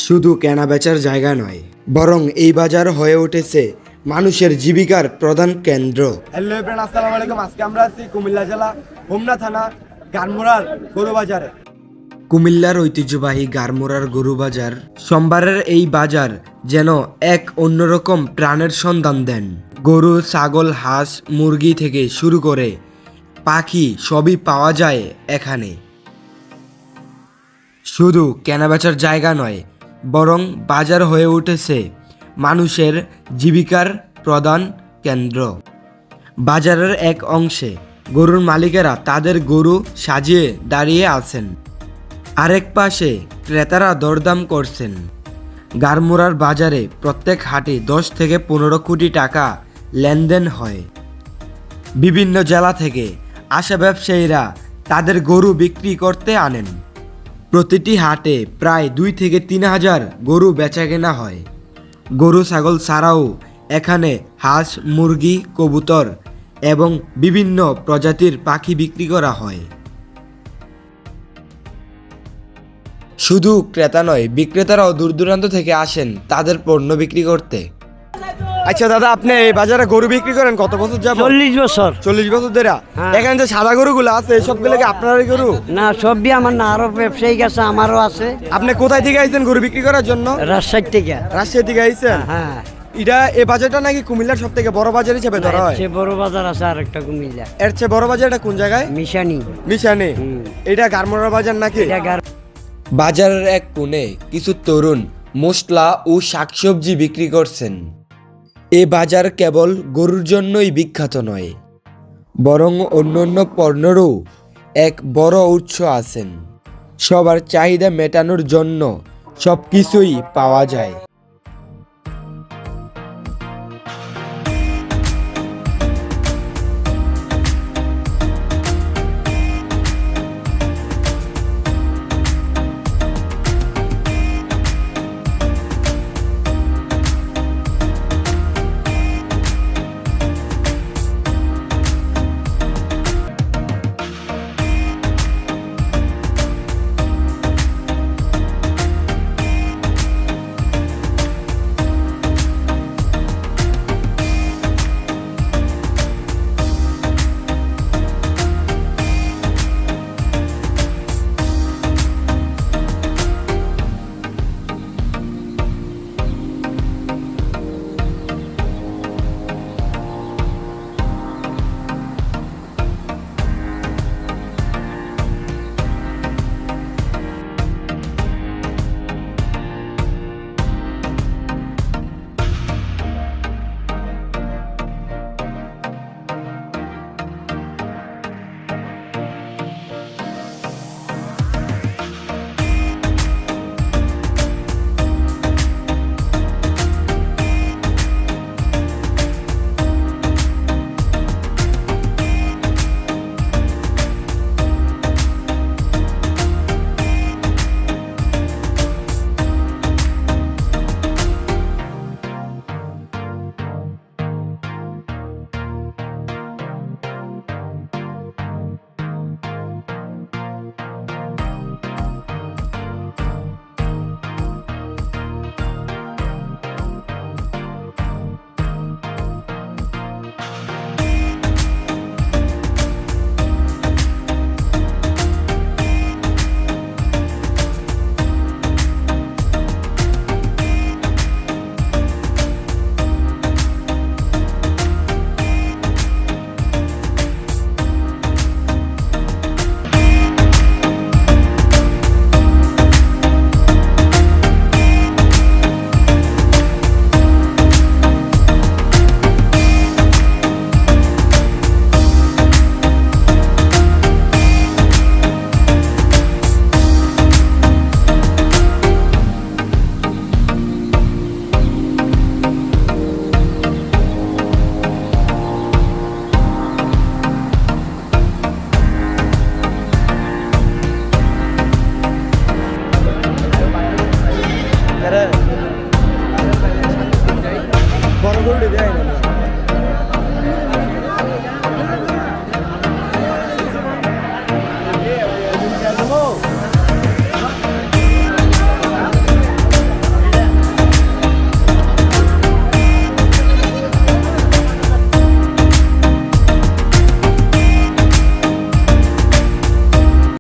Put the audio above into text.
শুধু কেনাবেচার জায়গা নয়, বরং এই বাজার হয়ে উঠেছে মানুষের জীবিকার প্রধান কেন্দ্র। হ্যালো এভরিওয়ান, আসসালামু আলাইকুম। আজকে আমরা আছি কুমিল্লা জেলা হোমনা থানা গারমুরার গরু বাজারে। কুমিল্লার ঐতিহ্যবাহী গারমুরার গরু বাজার। সোমবারের এই বাজার যেন এক অন্যরকম প্রাণের সন্ধান দেন। গরু, ছাগল, হাঁস, মুরগি থেকে শুরু করে পাখি সবই পাওয়া যায় এখানে। শুধু কেনাবেচার জায়গা নয়, বরং বাজার হয়ে উঠেছে মানুষের জীবিকার প্রধান কেন্দ্র। বাজারের এক অংশে গরুর মালিকেরা তাদের গরু সাজিয়ে দাঁড়িয়ে আছেন, আরেক পাশে ক্রেতারা দরদাম করছেন। গারমুরার বাজারে প্রত্যেক হাটে 10 থেকে 15 কোটি টাকা লেনদেন হয়। বিভিন্ন জেলা থেকে আসা ব্যবসায়ীরা তাদের গরু বিক্রি করতে আনেন। প্রতিটি হাটে প্রায় 2 থেকে 3 হাজার গরু বেচাকেনা হয়। গরু, ছাগল ছাড়াও এখানে হাঁস, মুরগি, কবুতর এবং বিভিন্ন প্রজাতির পাখি বিক্রি করা হয়। শুধু ক্রেতা নয়, বিক্রেতারাও দূর দূরান্ত থেকে আসেন তাদের পণ্য বিক্রি করতে। আচ্ছা দাদা, আপনি এই বাজারে গরু বিক্রি করেন কত বছর যাবত? 40 বছর। 40 বছর ধরে। হ্যাঁ। এখানে যে সাদা গরুগুলো আছে সবগুলো কি আপনারই গরু? না, সবই আমার না, আরো ব্যবসায়িক আছে, আমারও আছে। আপনি কোথায় থেকে আইছেন গরু বিক্রি করার জন্য? রাজশাহী থেকে। রাজশাহী থেকে আইছেন? হ্যাঁ, এটা এই বাজারটা নাকি কুমিল্লার সব থেকে বড় বাজার হিসেবে ধরা হয়? সে বড় বাজার আছে আর একটা কুমিল্লা, এর চেয়ে বড় বাজার এটা কোন জায়গায়? মিশানি। মিশানে। হুম। এটা গারমুরার বাজার নাকি? এটা বাজারের এক কোণে কিছু তরুণ মশলা ও শাকসবজি বিক্রি করছেন। এ বাজার কেবল গরুর জন্যই বিখ্যাত নয়, বরং অন্যান্য পণ্যেরও এক বড় উৎস আছেন। সবার চাহিদা মেটানোর জন্য সব কিছুই পাওয়া যায়।